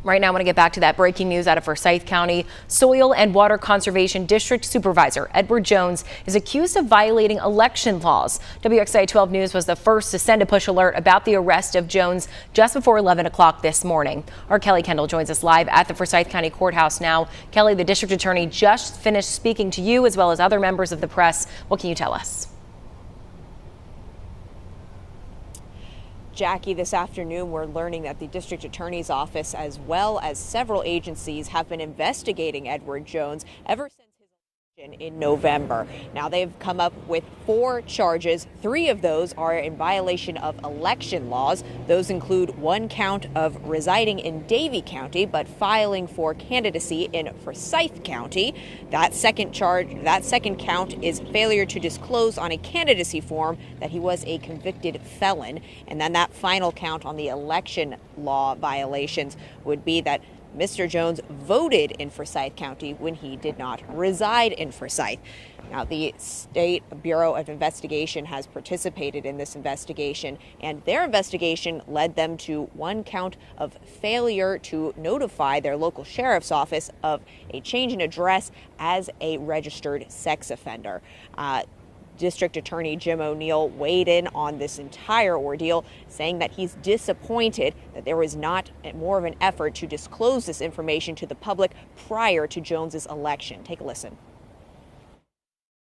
Right now, I want to get back to that breaking news out of Forsyth County. Soil and Water Conservation District Supervisor Edward Jones is accused of violating election laws. WXIA 12 News was the first to send a push alert about the arrest of Jones just before 11 o'clock this morning. Our Kelly Kendall joins us live at the Forsyth County Courthouse now. Kelly, the district attorney just finished speaking to you as well as other members of the press. What can you tell us? Jackie, this afternoon we're learning that the district attorney's office as well as several agencies have been investigating Edward Jones ever since his election in November. Now they've come up with 4 charges. 3 of those are in violation of election laws. Those include 1 count of residing in Davie County but filing for candidacy in Forsyth County. That second count is failure to disclose on a candidacy form that he was a convicted felon. And then that final count on the election law violations would be that Mr. Jones voted in Forsyth County when he did not reside in Forsyth. Now, the State Bureau of Investigation has participated in this investigation, and their investigation led them to 1 count of failure to notify their local sheriff's office of a change in address as a registered sex offender. District Attorney Jim O'Neill weighed in on this entire ordeal, saying that he's disappointed that there was not more of an effort to disclose this information to the public prior to Jones's election. Take a listen.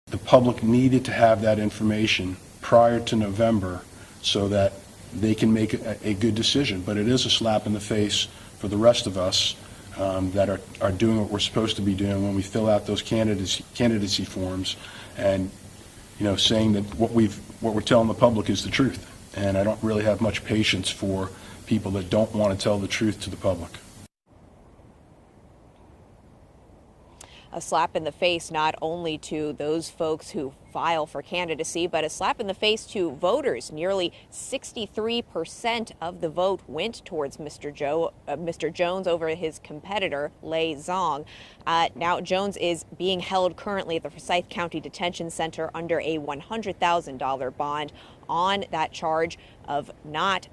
The public needed to have that information prior to November so that they can make a good decision. But it is a slap in the face for the rest of us that are doing what we're supposed to be doing when we fill out those candidacy forms and saying that what we're telling the public is the truth. And I don't really have much patience for people that don't want to tell the truth to the public. A slap in the face not only to those folks who file for candidacy, but a slap in the face to voters. Nearly 63% of the vote went towards Mr. Jones over his competitor, Lay Zong. Now, Jones is being held currently at the Forsyth County Detention Center under a $100,000 bond on that charge of not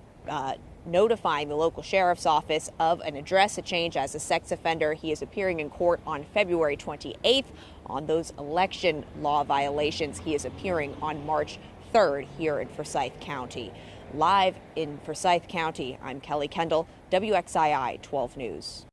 notifying the local sheriff's office of an address change as a sex offender. He is appearing in court on February 28th on those election law violations. He is appearing on March 3rd here in Forsyth County. Live in Forsyth County, I'm Kelly Kendall, WXII 12 News.